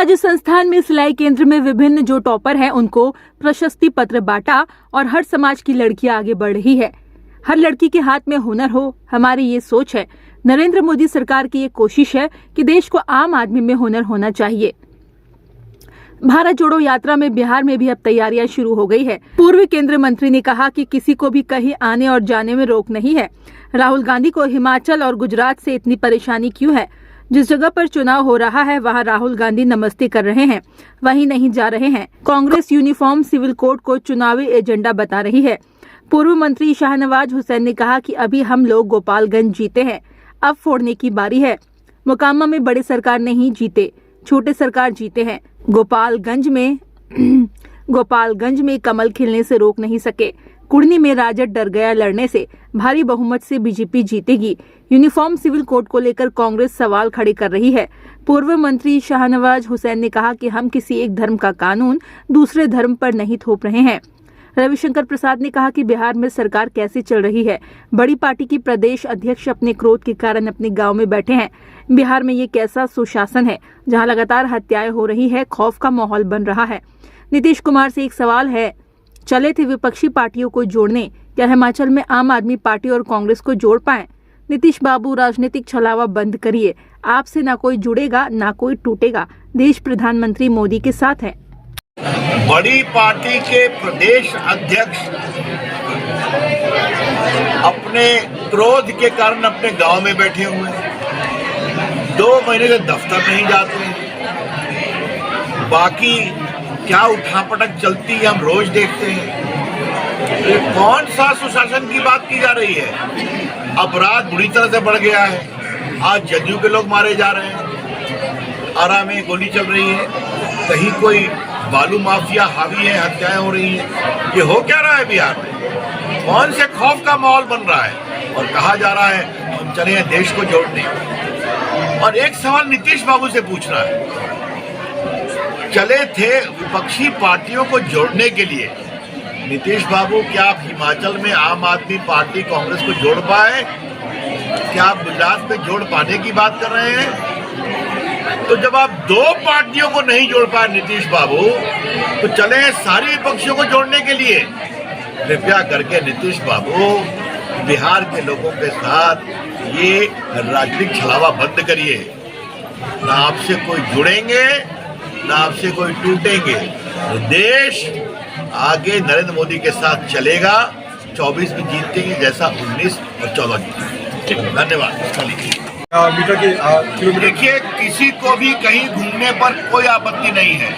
आज संस्थान में सिलाई केंद्र में विभिन्न जो टॉपर हैं उनको प्रशस्ति पत्र बांटा और हर समाज की लड़कियां आगे बढ़ रही है। हर लड़की के हाथ में हुनर हो, हमारी ये सोच है। नरेंद्र मोदी सरकार की ये कोशिश है कि देश को आम आदमी में हुनर होना चाहिए। भारत जोड़ो यात्रा में बिहार में भी अब तैयारियां शुरू हो गई है। पूर्व केंद्रीय मंत्री ने कहा कि किसी को भी कहीं आने और जाने में रोक नहीं है। राहुल गांधी को हिमाचल और गुजरात से इतनी परेशानी क्यों है? जिस जगह पर चुनाव हो रहा है वहां राहुल गांधी नमस्ते कर रहे हैं, वहीं नहीं जा रहे हैं। कांग्रेस यूनिफॉर्म सिविल कोड को चुनावी एजेंडा बता रही है। पूर्व मंत्री शाहनवाज हुसैन ने कहा कि अभी हम लोग गोपालगंज जीते हैं, अब फोड़ने की बारी है। मोकामा में बड़े सरकार नहीं जीते, छोटे सरकार जीते हैं। गोपालगंज में कमल खिलने से रोक नहीं सके। कुर्नी में राजद डर गया लड़ने से, भारी बहुमत से बीजेपी जीतेगी। यूनिफॉर्म सिविल कोड को लेकर कांग्रेस सवाल खड़े कर रही है। पूर्व मंत्री शाहनवाज हुसैन ने कहा कि हम किसी एक धर्म का कानून दूसरे धर्म पर नहीं थोप रहे हैं। रविशंकर प्रसाद ने कहा कि बिहार में सरकार कैसे चल रही है। बड़ी पार्टी की प्रदेश अध्यक्ष अपने क्रोध के कारण अपने गांव में बैठे हैं। बिहार में ये कैसा सुशासन है जहां लगातार हत्याएं हो रही है, खौफ का माहौल बन रहा है। नीतीश कुमार से एक सवाल है, चले थे विपक्षी पार्टियों को जोड़ने, क्या हिमाचल में आम आदमी पार्टी और कांग्रेस को जोड़ पाए? नीतीश बाबू, राजनीतिक छलावा बंद करिए। आपसे ना कोई जुड़ेगा ना कोई टूटेगा। देश प्रधानमंत्री मोदी के साथ है। बड़ी पार्टी के प्रदेश अध्यक्ष अपने क्रोध के कारण अपने गांव में बैठे हुए हैं। 2 महीने से दफ्तर नहीं जाते हैं। बाकी क्या उठापटक चलती है हम रोज देखते हैं। ये कौन सा सुशासन की बात की जा रही है? अपराध बुरी तरह से बढ़ गया है। आज जदयू के लोग मारे जा रहे हैं, आरा में गोली चल रही है, कहीं कोई बालू माफिया हावी है, हत्याएं हो रही हैं। ये हो क्या रहा है बिहार में? कौन से खौफ का माहौल बन रहा है? और कहा जा रहा है हम चले हैं देश को जोड़ने। और एक सवाल नीतीश बाबू से पूछना है, चले थे विपक्षी पार्टियों को जोड़ने के लिए। नीतीश बाबू, क्या आप हिमाचल में आम आदमी पार्टी कांग्रेस को जोड़ पाए? क्या आप गुजरात में जोड़ पाने की बात कर रहे हैं? तो जब आप 2 पार्टियों को नहीं जोड़ पाए नीतीश बाबू, तो चले सारी विपक्षियों को जोड़ने के लिए। कृपया करके नीतीश बाबू बिहार के लोगों के साथ ये राजनीतिक छलावा बंद करिए। ना आपसे कोई जुड़ेंगे ना आपसे कोई टूटेंगे। देश आगे नरेंद्र मोदी के साथ चलेगा। 24 में जीतेंगे जैसा 19 और 14 जीतेंगे। धन्यवाद। देखिए, किसी को भी कहीं घूमने पर कोई आपत्ति नहीं है,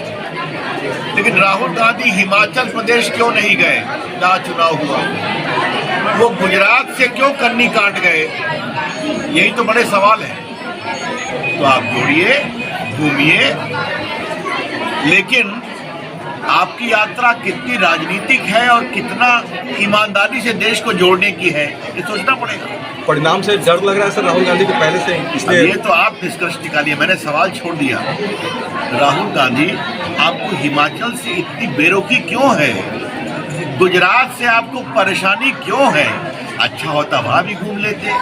लेकिन राहुल गांधी हिमाचल प्रदेश क्यों नहीं गए जहाँ चुनाव हुआ? वो गुजरात से क्यों कन्नी काट गए? यही तो बड़े सवाल है। तो आप जोड़िए, घूमिए, लेकिन आपकी यात्रा कितनी राजनीतिक है और कितना ईमानदारी से देश को जोड़ने की है, ये सोचना पड़ेगा। परिणाम से डर लग रहा है सर राहुल गांधी को पहले से, इसलिए ये तो आप निष्कर्ष निकालिए, मैंने सवाल छोड़ दिया। राहुल गांधी, आपको हिमाचल से इतनी बेरुखी क्यों है? गुजरात से आपको परेशानी क्यों है? अच्छा होता वहां भी घूम लेते,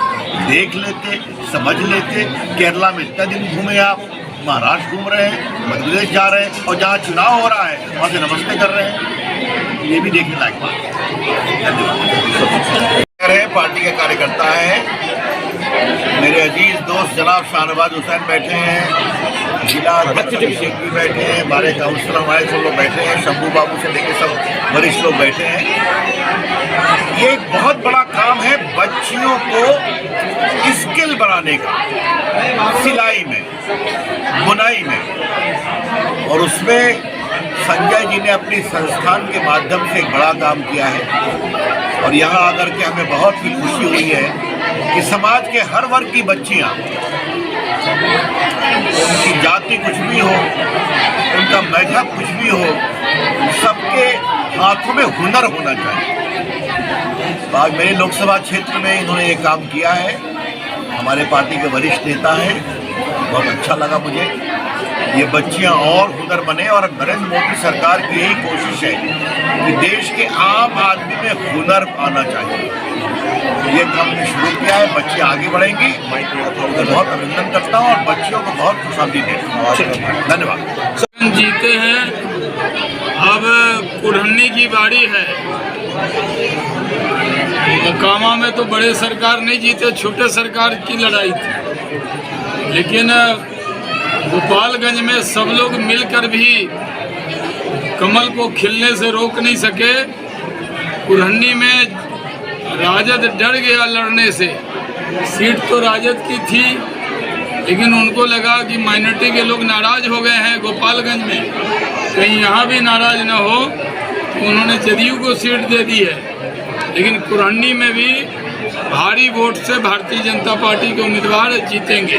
देख लेते, समझ लेते। केरला में इतना दिन घूमे आप, महाराष्ट्र घूम रहे हैं, मध्य प्रदेश जा रहे हैं, और जहाँ चुनाव हो रहा है वहाँ से नमस्ते कर रहे हैं। ये भी देखने लायक बात है। धन्यवाद। पार्टी के कार्यकर्ता हैं, मेरे अजीज दोस्त जनाब शाहनवाज हुसैन बैठे हैं, जिला अध्यक्ष अभिषेक भी बैठे हैं, हमारे काउंसिलर हमारे सब लोग बैठे हैं, शंभू बाबू से लेकर सब वरिष्ठ लोग बैठे हैं। ये एक बहुत बड़ा काम है बच्चियों को स्किल बनाने का, सिलाई में, बुनाई में, और उसमें संजय जी ने अपनी संस्थान के माध्यम से एक बड़ा काम किया है। और यहाँ आकर के हमें बहुत ही खुशी हुई है कि समाज के हर वर्ग की बच्चियाँ, उनकी जाति कुछ भी हो, उनका मजहब कुछ भी हो, सबके हाथों में हुनर होना चाहिए। तो आज मेरे लोकसभा क्षेत्र में इन्होंने ये काम किया है। हमारे पार्टी के वरिष्ठ नेता हैं, बहुत अच्छा लगा मुझे। ये बच्चियां और हुनर बने, और नरेंद्र मोदी सरकार की यही कोशिश है कि देश के आम आदमी में हुनर आना चाहिए। ये काम ने शुरू किया है, बच्चे आगे बढ़ेंगी। मैं बहुत अभिनंदन करता हूँ और बच्चियों को बहुत खुशहाली देता हूँ। धन्यवाद। जीते हैं, अब कुढ़नी की बारी है। मोकामा में तो बड़े सरकार नहीं जीते, छोटे सरकार की लड़ाई थी, लेकिन गोपालगंज में सब लोग मिलकर भी कमल को खिलने से रोक नहीं सके। कुढ़नी में राजद डर गया लड़ने से। सीट तो राजद की थी, लेकिन उनको लगा कि माइनॉरिटी के लोग नाराज हो गए हैं गोपालगंज में, कहीं यहाँ भी नाराज न हो, तो उन्होंने जदयू को सीट दे दी है। लेकिन कुढ़नी में भी भारी वोट से भारतीय जनता पार्टी के उम्मीदवार जीतेंगे।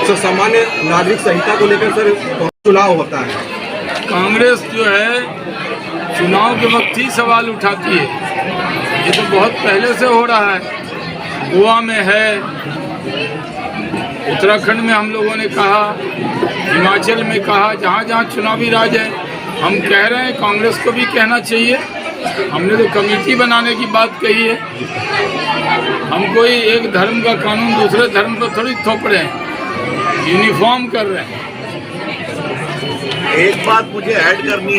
सर, सामान्य नागरिक संहिता को लेकर सर चुनाव होता है, कांग्रेस जो है चुनाव के वक्त ही सवाल उठाती है। ये तो बहुत पहले से हो रहा है, गोवा में है, उत्तराखंड में हम लोगों ने कहा, हिमाचल में कहा, जहाँ जहाँ चुनावी राज है। हम कह रहे हैं कांग्रेस को भी कहना चाहिए। हमने तो कमेटी बनाने की बात कही है। हम कोई एक धर्म का कानून दूसरे धर्म पर थोड़ी थोप रहे हैं, यूनिफॉर्म कर रहे हैं। एक बात मुझे ऐड करनी है।